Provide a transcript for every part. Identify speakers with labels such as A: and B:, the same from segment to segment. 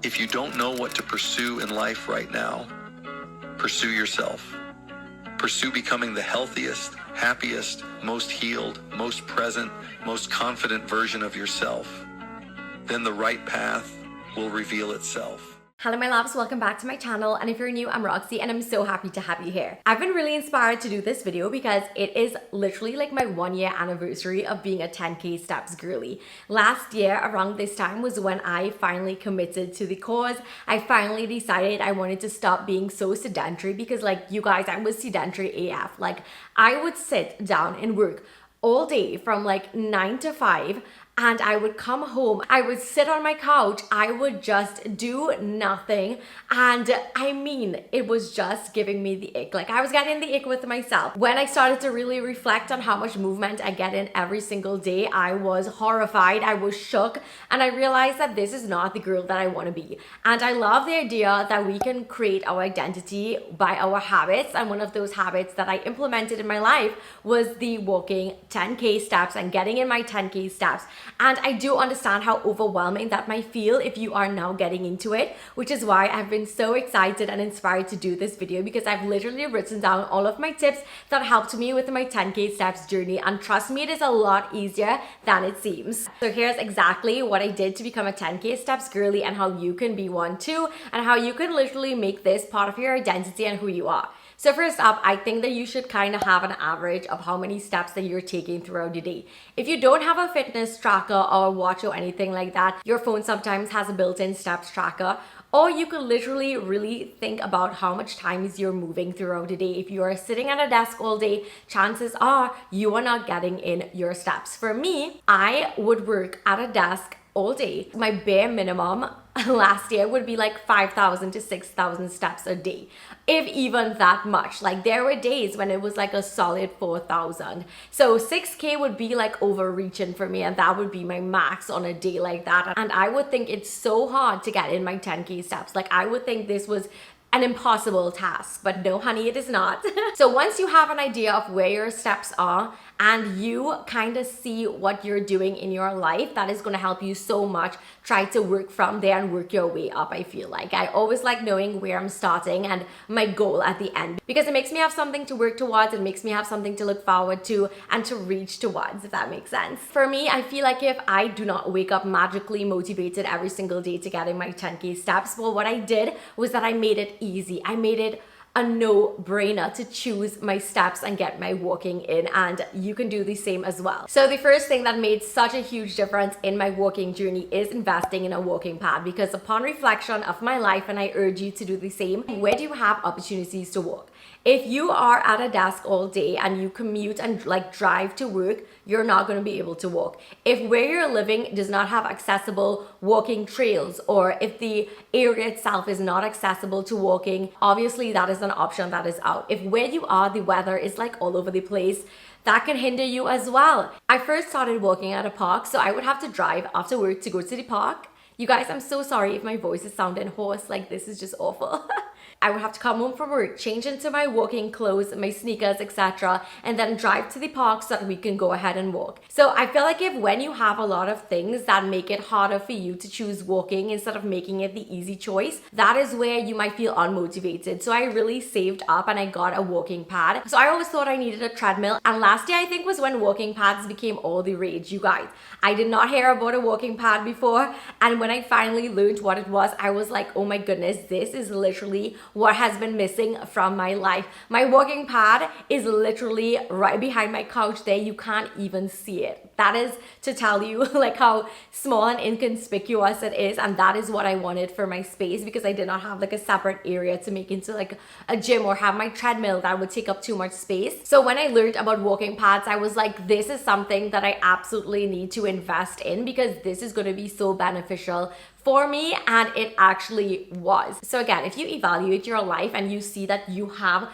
A: If you don't know what to pursue in life right now, pursue yourself. Pursue becoming the healthiest, happiest, most healed, most present, most confident version of yourself. Then the right path will reveal itself.
B: Hello my loves, welcome back to my channel, and if you're new, I'm Roxy and I'm so happy to have you here. I've been really inspired to do this video because it is literally like my 1-year anniversary of being a 10k steps girly. Last year around this time was when I finally committed to the cause. I finally decided I wanted to stop being so sedentary because, like, you guys, I was sedentary AF. Like, I would sit down and work all day from like 9 to 5, and I would come home, I would sit on my couch, I would just do nothing. And I mean, it was just giving me the ick. Like, I was getting the ick with myself. When I started to really reflect on how much movement I get in every single day, I was horrified, I was shook, and I realized that this is not the girl that I want to be. And I love the idea that we can create our identity by our habits. And one of those habits that I implemented in my life was the walking 10k steps and getting in my 10k steps. And I do understand how overwhelming that might feel if you are now getting into it, which is why I've been so excited and inspired to do this video, because I've literally written down all of my tips that helped me with my 10k steps journey. And trust me, it is a lot easier than it seems. So here's exactly what I did to become a 10k steps girly, and how you can be one too, and how you can literally make this part of your identity and who you are. So first up, I think that you should kind of have an average of how many steps that you're taking throughout the day. If you don't have a fitness tracker or a watch or anything like that, your phone sometimes has a built-in steps tracker. Or you could literally really think about how much times you're moving throughout the day. If you are sitting at a desk all day, chances are you are not getting in your steps. For me, I would work at a desk all day. My bare minimum last year would be like 5,000 to 6,000 steps a day, if even that much. Like, there were days when it was like a solid 4,000. So 6k would be like overreaching for me, and that would be my max on a day like that. And I would think it's so hard to get in my 10k steps. Like, I would think this was an impossible task, but no honey, it is not. So once you have an idea of where your steps are and you kind of see what you're doing in your life, that is going to help you so much. Try to work from there and work your way up. I feel like I always like knowing where I'm starting and my goal at the end, because it makes me have something to work towards. It makes me have something to look forward to and to reach towards, if that makes sense. For me, I feel like if I do not wake up magically motivated every single day to get in my 10k steps, well, what I did was that I made it easy. I made it a no-brainer to choose my steps and get my walking in, and you can do the same as well. So the first thing that made such a huge difference in my walking journey is investing in a walking pad, because upon reflection of my life, and I urge you to do the same, where do you have opportunities to walk? If you are at a desk all day and you commute and like drive to work, you're not going to be able to walk. If where you're living does not have accessible walking trails, or if the area itself is not accessible to walking, obviously that is an option that is out. If where you are, the weather is like all over the place, that can hinder you as well. I first started walking at a park, so I would have to drive after work to go to the park. You guys, I'm so sorry if my voice is sounding hoarse, like this is just awful. I would have to come home from work, change into my walking clothes, my sneakers, etc., and then drive to the park so that we can go ahead and walk. So I feel like if when you have a lot of things that make it harder for you to choose walking instead of making it the easy choice, that is where you might feel unmotivated. So I really saved up and I got a walking pad. So I always thought I needed a treadmill, and last year I think was when walking pads became all the rage, you guys. I did not hear about a walking pad before, and when I finally learned what it was, I was like, oh my goodness, this is literally what has been missing from my life. My walking pad is literally right behind my couch there. You can't even see it. That is to tell you like how small and inconspicuous it is, and that is what I wanted for my space, because I did not have like a separate area to make into like a gym or have my treadmill that would take up too much space. So when I learned about walking pads, I was like, this is something that I absolutely need to invest in, because this is going to be so beneficial for me, and it actually was. So again, if you evaluate your life and you see that you have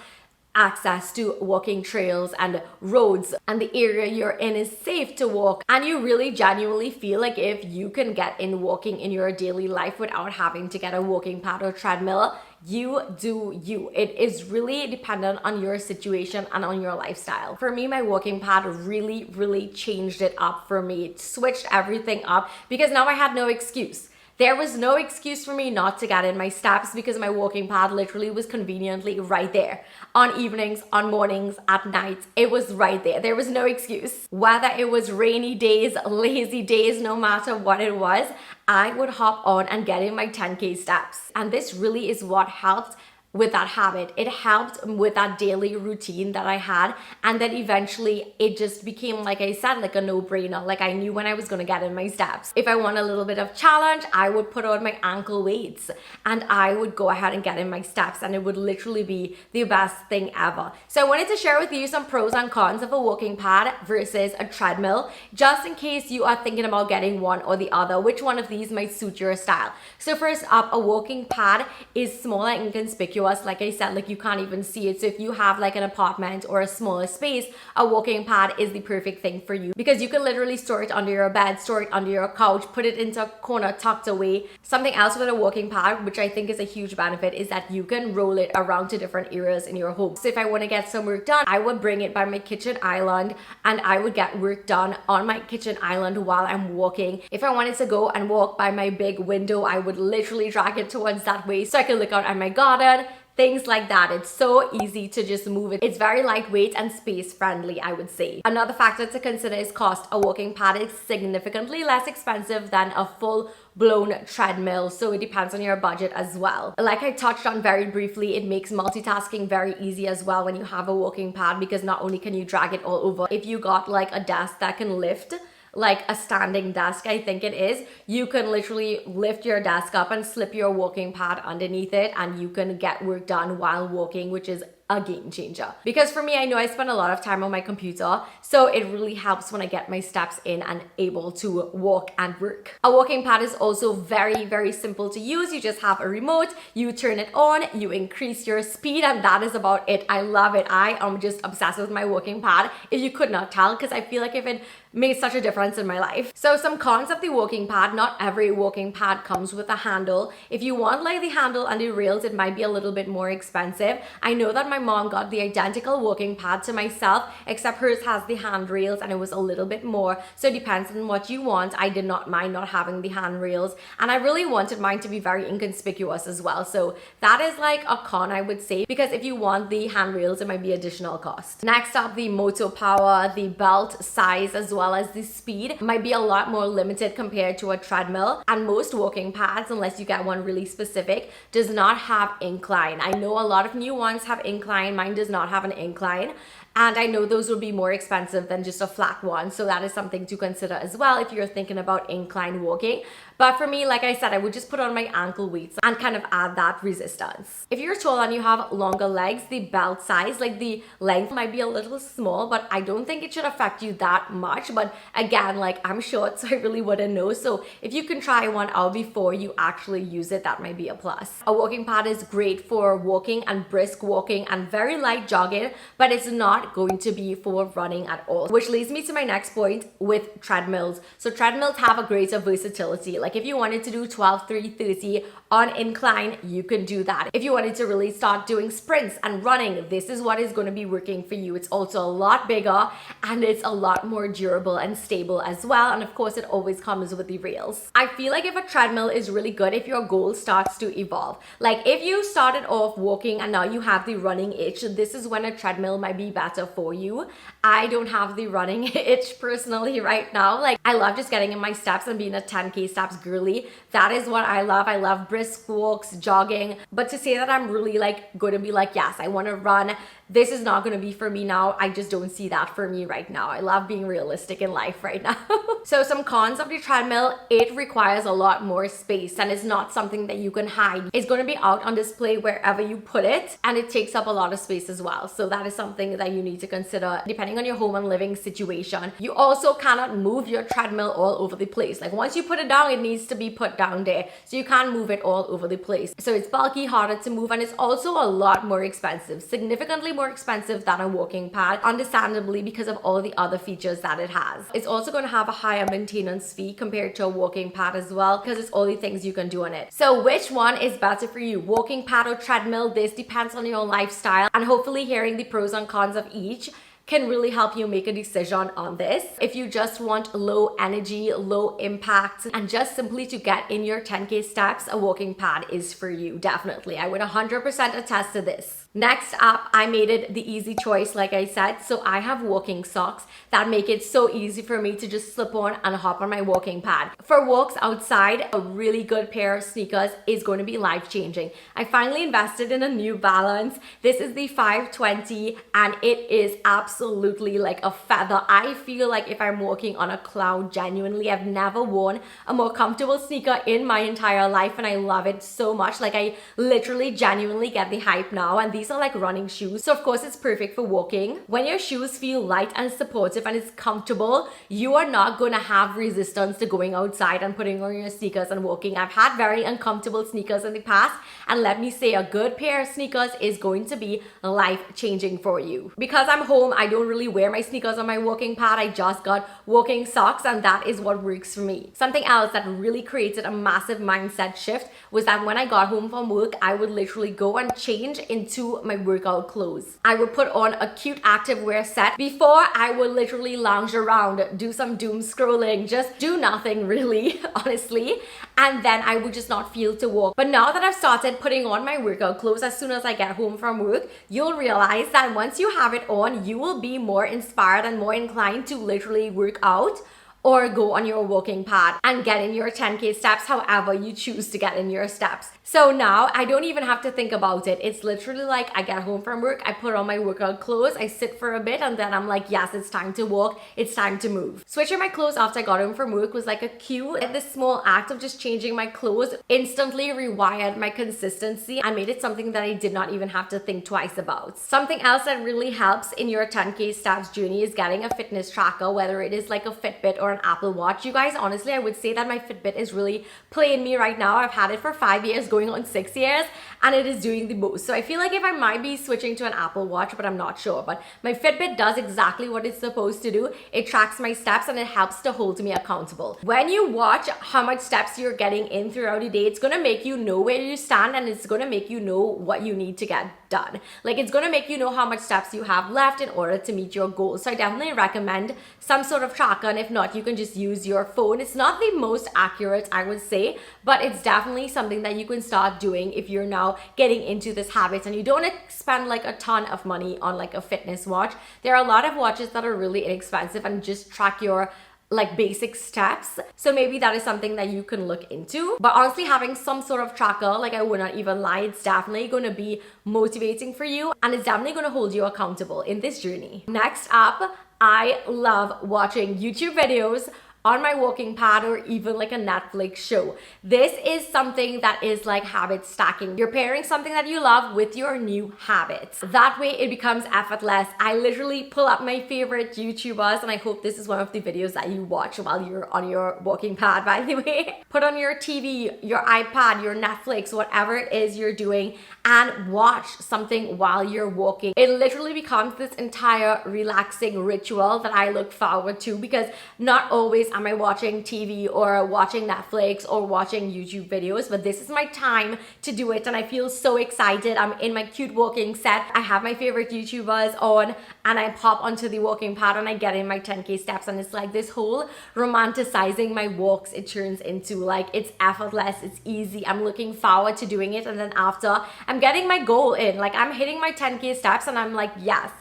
B: access to walking trails and roads and the area you're in is safe to walk, and you really genuinely feel like if you can get in walking in your daily life without having to get a walking pad or treadmill, you do you. It is really dependent on your situation and on your lifestyle. For me, my walking pad really changed it up for me. It switched everything up because now I had no excuse. There was no excuse for me not to get in my steps because my walking pad literally was conveniently right there. On evenings, on mornings, at nights, it was right there. There was no excuse. Whether it was rainy days, lazy days, no matter what it was, I would hop on and get in my 10K steps. And this really is what helped with that habit. It helped with that daily routine that I had, and then eventually it just became, like I said, like a no-brainer. Like I knew when I was gonna get in my steps. If I want a little bit of challenge, I would put on my ankle weights and I would go ahead and get in my steps, and it would literally be the best thing ever. So I wanted to share with you some pros and cons of a walking pad versus a treadmill, just in case you are thinking about getting one or the other, which one of these might suit your style. So first up, a walking pad is small and inconspicuous. Like I said, like you can't even see it. So if you have like an apartment or a smaller space, a walking pad is the perfect thing for you because you can literally store it under your bed, store it under your couch, put it into a corner tucked away. Something else with a walking pad, which I think is a huge benefit, is that you can roll it around to different areas in your home. So if I want to get some work done, I would bring it by my kitchen island and I would get work done on my kitchen island while I'm walking. If I wanted to go and walk by my big window, I would literally drag it towards that way so I could look out at my garden. Things like that. It's so easy to just move it. It's very lightweight and space friendly, I would say. Another factor to consider is cost. A walking pad is significantly less expensive than a full blown treadmill, so it depends on your budget as well. Like I touched on very briefly, it makes multitasking very easy as well when you have a walking pad, because not only can you drag it all over, if you got like a desk that can lift, like a standing desk, I think it is, you can literally lift your desk up and slip your walking pad underneath it and you can get work done while walking, which is a game changer. Because for me, I know I spend a lot of time on my computer, so it really helps when I get my steps in and able to walk and work. A walking pad is also very, very simple to use. You just have a remote, you turn it on, you increase your speed, and that is about it. I love it. I am just obsessed with my walking pad, if you could not tell, because I feel like if it made such a difference in my life. So some cons of the walking pad: not every walking pad comes with a handle. If you want like the handle and the rails, it might be a little bit more expensive. I know that my mom got the identical walking pad to myself, except hers has the handrails and it was a little bit more. So it depends on what you want. I did not mind not having the handrails, and I really wanted mine to be very inconspicuous as well. So that is like a con, I would say, because if you want the handrails, it might be additional cost. Next up, the motor power, the belt size, as well as the speed might be a lot more limited compared to a treadmill. And most walking pads, unless you get one really specific, does not have incline. I know a lot of new ones have incline. Mine does not have an incline, and I know those will be more expensive than just a flat one. So that is something to consider as well if you're thinking about incline walking. But for me, like I said, I would just put on my ankle weights and kind of add that resistance. If you're tall and you have longer legs, the belt size, like the length, might be a little small, but I don't think it should affect you that much. But again, like I'm short, so I really wouldn't know. So if you can try one out before you actually use it, that might be a plus. A walking pad is great for walking and brisk walking and very light jogging, but it's not going to be for running at all. Which leads me to my next point with treadmills. So treadmills have a greater versatility. Like if you wanted to do 12, 3, 30 on incline, you can do that. If you wanted to really start doing sprints and running, this is what is going to be working for you. It's also a lot bigger and it's a lot more durable and stable as well. And of course, it always comes with the rails. I feel like if a treadmill is really good if your goal starts to evolve. Like if you started off walking and now you have the running itch, this is when a treadmill might be better for you. I don't have the running itch personally right now. Like I love just getting in my steps and being a 10K steps girly. That is what I love. I love brisk walks, jogging. But to say that I'm really like going to be like, yes, I want to run, this is not going to be for me now. I just don't see that for me right now. I love being realistic in life right now. So some cons of the treadmill: it requires a lot more space and it's not something that you can hide. It's going to be out on display wherever you put it, and it takes up a lot of space as well. So that is something that you need to consider depending on your home and living situation. You also cannot move your treadmill all over the place. Like once you put it down, it needs to be put down there. So you can't move it all over the place. So it's bulky, harder to move, and it's also a lot more expensive, significantly more expensive than a walking pad, understandably, because of all the other features that it has. It's also going to have a higher maintenance fee compared to a walking pad as well, because it's all the things you can do on it. So which one is better for you, walking pad or treadmill? This depends on your lifestyle, and hopefully hearing the pros and cons of each can really help you make a decision on this. If you just want low energy, low impact, and just simply to get in your 10K steps, a walking pad is for you, definitely. I would 100% attest to this. Next up, I made it the easy choice, like I said. So I have walking socks that make it so easy for me to just slip on and hop on my walking pad. For walks outside, a really good pair of sneakers is going to be life-changing. I finally invested in a New Balance. This is the 520 and it is absolutely like a feather. I feel like if I'm walking on a cloud, genuinely, I've never worn a more comfortable sneaker in my entire life and I love it so much. Like I literally genuinely get the hype now, and these are like running shoes, so of course it's perfect for walking. When your shoes feel light and supportive and it's comfortable, you are not gonna have resistance to going outside and putting on your sneakers and walking. I've had very uncomfortable sneakers in the past, and let me say, a good pair of sneakers is going to be life-changing for you. Because I'm home, I don't really wear my sneakers on my walking pad. I just got walking socks, and that is what works for me. Something else that really created a massive mindset shift was that when I got home from work, I would literally go and change into my workout clothes. I would put on a cute activewear set before I would literally lounge around, do some doom scrolling, just do nothing really, honestly, and then I would just not feel to walk. But now that I've started putting on my workout clothes as soon as I get home from work, you'll realize that once you have it on, you will be more inspired and more inclined to literally work out or go on your walking pad and get in your 10K steps however you choose to get in your steps. So now I don't even have to think about it. It's literally like I get home from work, I put on my workout clothes, I sit for a bit, and then I'm like, yes, it's time to walk, it's time to move. Switching my clothes after I got home from work was like a cue. This small act of just changing my clothes instantly rewired my consistency and made it something that I did not even have to think twice about. Something else that really helps in your 10K steps journey is getting a fitness tracker, whether it is like a Fitbit or an Apple Watch. You guys, honestly, I would say that my Fitbit is really playing me right now. I've had it for 5 years, going on 6 years, and it is doing the most. So I feel like if I might be switching to an Apple Watch, but I'm not sure. But my Fitbit does exactly what it's supposed to do. It tracks my steps and it helps to hold me accountable. When you watch how much steps you're getting in throughout the day, it's gonna make you know where you stand, and it's gonna make you know what you need to get done. Like, it's gonna make you know how much steps you have left in order to meet your goals. So I definitely recommend some sort of tracker, and if not, you can just use your phone. It's not the most accurate, I would say, but it's definitely something that you can start doing if you're now getting into this habit and you don't spend like a ton of money on like a fitness watch. There are a lot of watches that are really inexpensive and just track your like basic steps, so maybe that is something that you can look into. But honestly, having some sort of tracker, like, I would not even lie, it's definitely going to be motivating for you, and it's definitely going to hold you accountable in this journey. Next up, I love watching YouTube videos on my walking pad or even like a Netflix show. This is something that is like habit stacking. You're pairing something that you love with your new habits. That way it becomes effortless. I literally pull up my favorite YouTubers, and I hope this is one of the videos that you watch while you're on your walking pad, by the way. Put on your TV, your iPad, your Netflix, whatever it is you're doing, and watch something while you're walking. It literally becomes this entire relaxing ritual that I look forward to, because not always am I watching TV or watching Netflix or watching YouTube videos, but this is my time to do it, and I feel so excited. I'm in my cute walking set. I have my favorite YouTubers on, and I pop onto the walking pad and I get in my 10K steps, and it's like this whole romanticizing my walks. It turns into like, it's effortless, it's easy. I'm looking forward to doing it, and then after, I'm getting my goal in. Like, I'm hitting my 10K steps and I'm like, yes,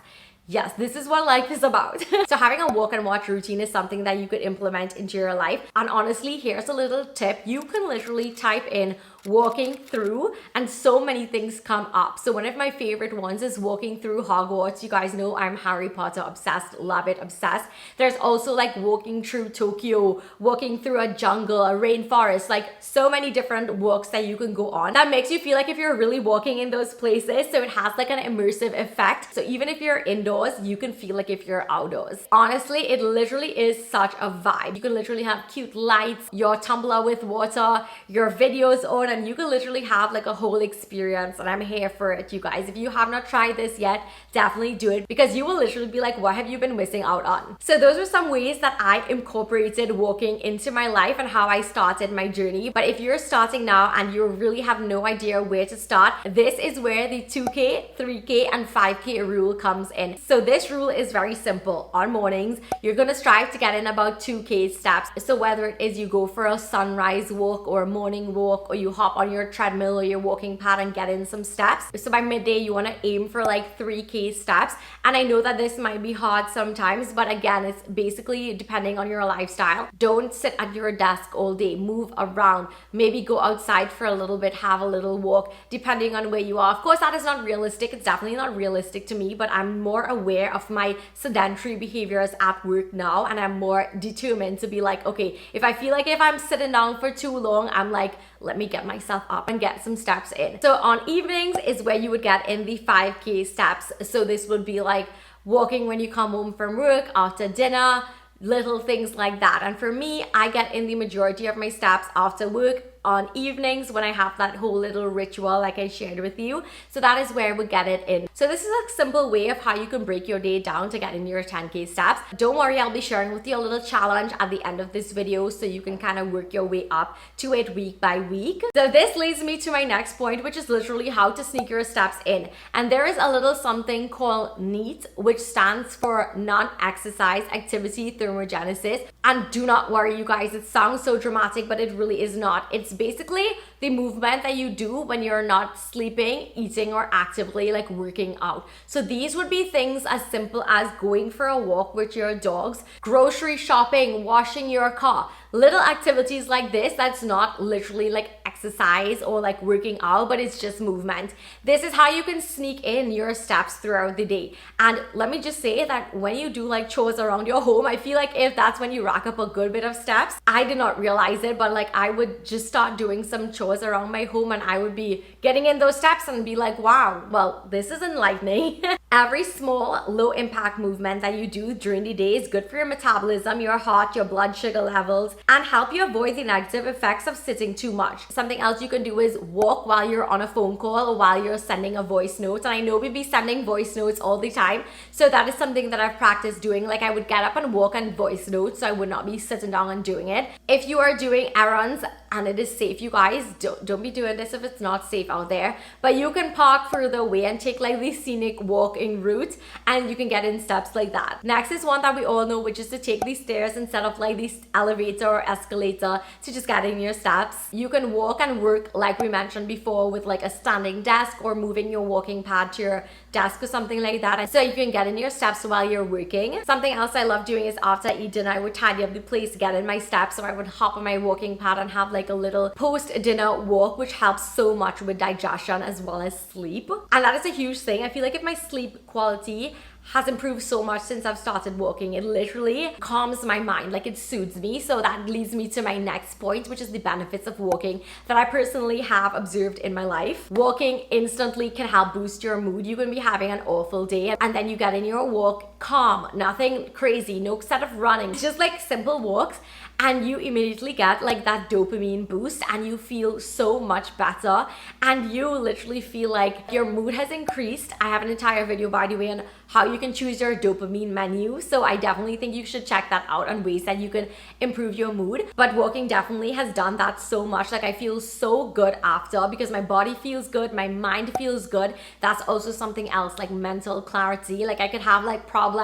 B: this is what life is about. So having a walk and watch routine is something that you could implement into your life. And honestly, here's a little tip. You can literally type in walking through and so many things come up. So one of my favorite ones is walking through Hogwarts. You guys know I'm Harry Potter obsessed, love it, obsessed. There's also like walking through Tokyo, walking through a jungle, a rainforest, like so many different walks that you can go on that makes you feel like if you're really walking in those places. So it has like an immersive effect. So even if you're indoors, you can feel like if you're outdoors. Honestly, it literally is such a vibe. You can literally have cute lights, your tumbler with water, your videos on, and you can literally have like a whole experience, and I'm here for it, you guys. If you have not tried this yet, definitely do it, because you will literally be like, what have you been missing out on? So those are some ways that I incorporated walking into my life and how I started my journey. But if you're starting now and you really have no idea where to start, this is where the 2K, 3K, and 5K rule comes in. So this rule is very simple. On mornings, you're gonna strive to get in about 2K steps. So whether it is you go for a sunrise walk or a morning walk, or you hop on your treadmill or your walking pad and get in some steps. So by midday, you wanna aim for like 3K steps. And I know that this might be hard sometimes, but again, it's basically depending on your lifestyle. Don't sit at your desk all day, move around, maybe go outside for a little bit, have a little walk, depending on where you are. Of course, that is not realistic. It's definitely not realistic to me, but I'm more aware of my sedentary behaviors at work now, and I'm more determined to be like, okay, if I feel like if I'm sitting down for too long, I'm like, let me get myself up and get some steps in. So on evenings is where you would get in the 5K steps. So this would be like walking when you come home from work, after dinner, little things like that. And for me, I get in the majority of my steps after work on evenings when I have that whole little ritual like I shared with you. So that is where we get it in. So this is a simple way of how you can break your day down to get in your 10K steps. Don't worry, I'll be sharing with you a little challenge at the end of this video so you can kind of work your way up to it week by week. So this leads me to my next point, which is literally how to sneak your steps in. And there is a little something called NEAT, which stands for non-exercise activity thermogenesis. And do not worry, you guys, it sounds so dramatic, but it really is not. It's basically the movement that you do when you're not sleeping, eating, or actively like working out. So these would be things as simple as going for a walk with your dogs, grocery shopping, washing your car, little activities like this that's not literally like exercise or like working out, but it's just movement. This is how you can sneak in your steps throughout the day. And let me just say that when you do like chores around your home, I feel like if that's when you rack up a good bit of steps, I did not realize it, but like I would just start doing some chores around my home and I would be getting in those steps and be like, wow, well, this is enlightening. Every small low impact movement that you do during the day is good for your metabolism, your heart, your blood sugar levels, and help you avoid the negative effects of sitting too much. Something else you can do is walk while you're on a phone call or while you're sending a voice note. And I know we be sending voice notes all the time, so that is something that I've practiced doing. Like I would get up and walk and voice notes, so I would not be sitting down and doing it. If you are doing errands and it is safe, you guys, don't be doing this if it's not safe out there, but you can park further away and take like the scenic walking route, and you can get in steps like that. Next is one that we all know, which is to take these stairs instead of like this elevator or escalator to just get in your steps. You can walk and work like we mentioned before with like a standing desk or moving your walking pad to your desk or something like that, and so you can get in your steps while you're working. Something else I love doing is after I eat dinner, I would tidy up the place to get in my steps, so I would hop on my walking pad and have like a little post-dinner walk, which helps so much with digestion as well as sleep. And that is a huge thing. I feel like if my sleep quality has improved so much since I've started walking, it literally calms my mind, like it soothes me. So that leads me to my next point, which is the benefits of walking that I personally have observed in my life. Walking instantly can help boost your mood. You can be having an awful day and then you get in your walk calm, nothing crazy, no set of running, it's just like simple walks, and you immediately get like that dopamine boost and you feel so much better, and you literally feel like your mood has increased. I have an entire video, by the way, on how you can choose your dopamine menu, so I definitely think you should check that out on ways that you can improve your mood. But walking definitely has done that so much. Like I feel so good after, because my body feels good, my mind feels good. That's also something else, like mental clarity. Like I could have like problems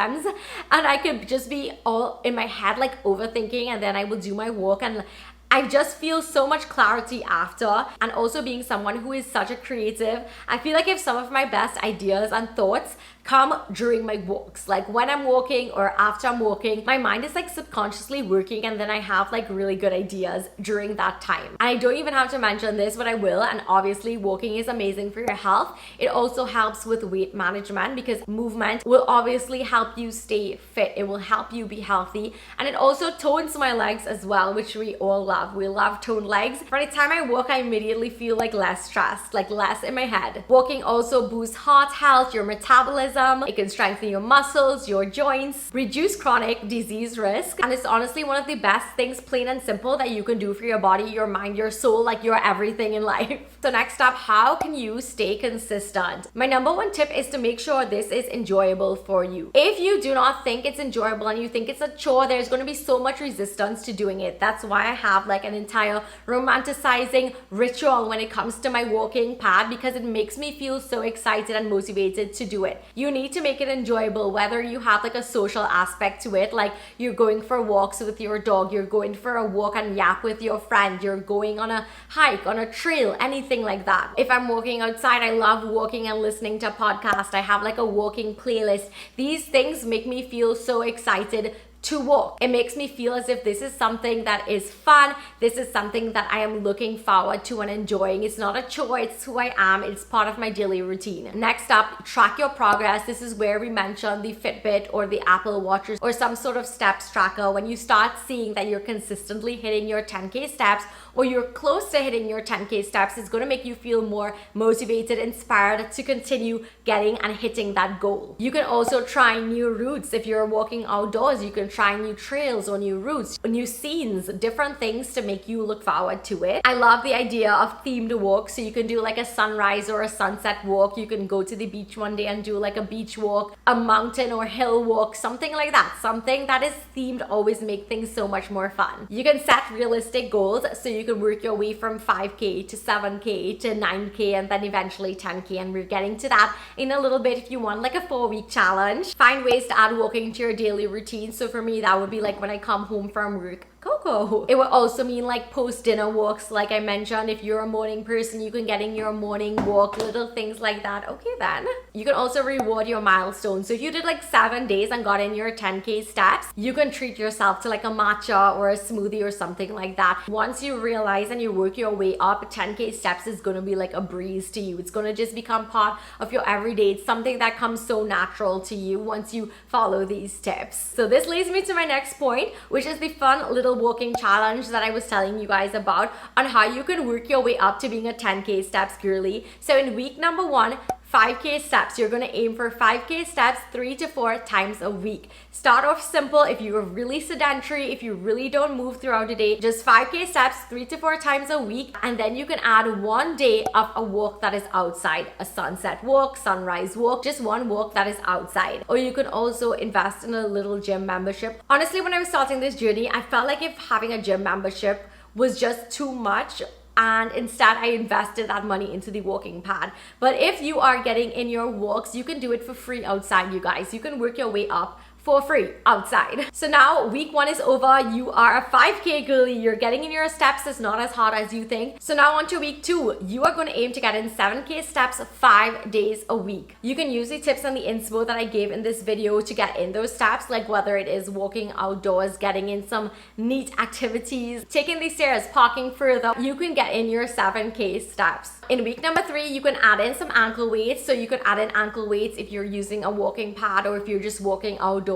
B: and I could just be all in my head like overthinking, and then I will do my walk and I just feel so much clarity after. And also being someone who is such a creative, I feel like if some of my best ideas and thoughts come during my walks, like when I'm walking or after I'm walking, my mind is like subconsciously working, and then I have like really good ideas during that time. And I don't even have to mention this, but I will. And obviously walking is amazing for your health. It also helps with weight management, because movement will obviously help you stay fit, it will help you be healthy, and it also tones my legs as well, which we all love. love. We love toned legs. By the time I walk, I immediately feel like less stressed, like less in my head. Walking also boosts heart health, your metabolism. It can strengthen your muscles, your joints, reduce chronic disease risk. And it's honestly one of the best things, plain and simple, that you can do for your body, your mind, your soul, like your everything in life. So next up, how can you stay consistent? My number one tip is to make sure this is enjoyable for you. If you do not think it's enjoyable and you think it's a chore, there's going to be so much resistance to doing it. That's why I have like an entire romanticizing ritual when it comes to my walking pad, because it makes me feel so excited and motivated to do it. You need to make it enjoyable, whether you have like a social aspect to it, like you're going for walks with your dog, you're going for a walk and yap with your friend, you're going on a hike, on a trail, anything like that. If I'm walking outside, I love walking and listening to a podcast. I have like a walking playlist. These things make me feel so excited to walk. It makes me feel as if this is something that is fun. This is something that I am looking forward to and enjoying. It's not a chore, it's who I am. It's part of my daily routine. Next up, track your progress. This is where we mention the Fitbit or the Apple Watch or some sort of steps tracker. When you start seeing that you're consistently hitting your 10K steps, or you're close to hitting your 10K steps, it's going to make you feel more motivated, inspired to continue getting and hitting that goal. You can also try new routes. If you're walking outdoors, you can try new trails or new routes, new scenes, different things to make you look forward to it. I love the idea of themed walks. So you can do like a sunrise or a sunset walk. You can go to the beach one day and do like a beach walk, a mountain or hill walk, something like that. Something that is themed always make things so much more fun. You can set realistic goals, so you can work your way from 5K to 7K to 9K and then eventually 10K, and we're getting to that in a little bit if you want like a 4-week challenge. Find ways to add walking to your daily routine. So for me, that would be like when I come home from work, Coco. It would also mean like post-dinner walks, like I mentioned. If you're a morning person, you can get in your morning walk, little things like that. Okay then. You can also reward your milestones. So if you did like 7 days and got in your 10K steps, you can treat yourself to like a matcha or a smoothie or something like that. Once you realize and you work your way up, 10K steps is going to be like a breeze to you. It's going to just become part of your everyday. It's something that comes so natural to you once you follow these tips. So this leads me to my next point, which is the fun little walking challenge that I was telling you guys about, on how you can work your way up to being a 10K steps girly. So in week number 1, 5K steps. You're going to aim for 5K steps 3 to 4 times a week. Start off simple. If you're really sedentary, if you really don't move throughout the day, just 5K steps 3 to 4 times a week. And then you can add 1 day of a walk that is outside, a sunset walk, sunrise walk, just one walk that is outside. Or you could also invest in a little gym membership. Honestly, when I was starting this journey, I felt like if having a gym membership was just too much, and instead I invested that money into the walking pad. But if you are getting in your walks, you can do it for free outside, you guys. You can work your way up for free outside. So now week 1 is over. You are a 5K girly. You're getting in your steps. It's not as hard as you think. So now on to week 2. You are going to aim to get in 7K steps 5 days a week. You can use the tips and the inspo that I gave in this video to get in those steps, like whether it is walking outdoors, getting in some neat activities, taking the stairs, parking further. You can get in your 7K steps. In week number 3, you can add in some ankle weights. So you can add in ankle weights if you're using a walking pad or if you're just walking outdoors.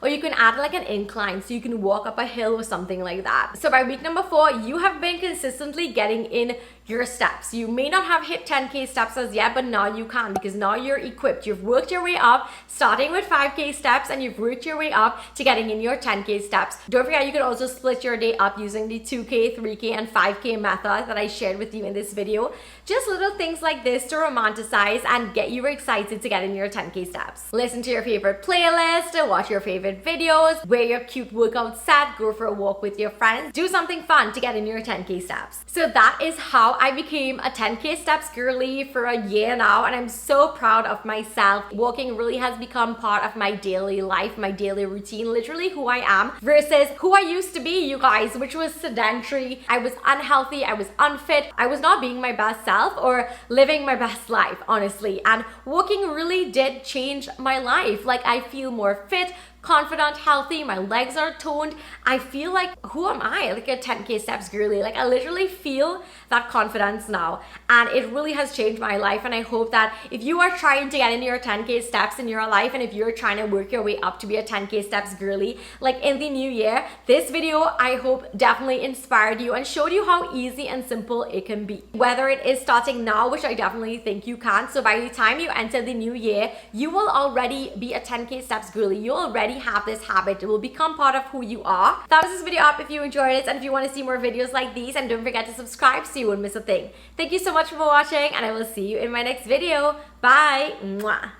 B: Or you can add like an incline so you can walk up a hill or something like that. So by week number 4, you have been consistently getting in your steps. You may not have hit 10K steps as yet, but now you can, because now you're equipped. You've worked your way up, starting with 5K steps, and you've worked your way up to getting in your 10K steps. Don't forget, you can also split your day up using the 2K, 3K, and 5K method that I shared with you in this video. Just little things like this to romanticize and get you excited to get in your 10K steps. Listen to your favorite playlist, watch your favorite videos, wear your cute workout set, go for a walk with your friends, do something fun to get in your 10K steps. So that is how I became a 10K steps girly for a year now, and I'm so proud of myself. Walking really has become part of my daily life, my daily routine, literally who I am versus who I used to be, you guys, which was sedentary. I was unhealthy, I was unfit, I was not being my best self or living my best life, honestly. And walking really did change my life. Like, I feel more fit, confident, healthy, my legs are toned. I feel like, who am I? Like a 10K steps girly. Like I literally feel that confidence now, and it really has changed my life. And I hope that if you are trying to get into your 10K steps in your life, and if you're trying to work your way up to be a 10K steps girly, like in the new year, this video I hope definitely inspired you and showed you how easy and simple it can be. Whether it is starting now, which I definitely think you can, so by the time you enter the new year, you will already be a 10K steps girly. You already have this habit. It will become part of who you are. Thumbs this video up if you enjoyed it, and if you want to see more videos like these, and don't forget to subscribe so you won't miss a thing. Thank you so much for watching, and I will see you in my next video. Bye. Mwah.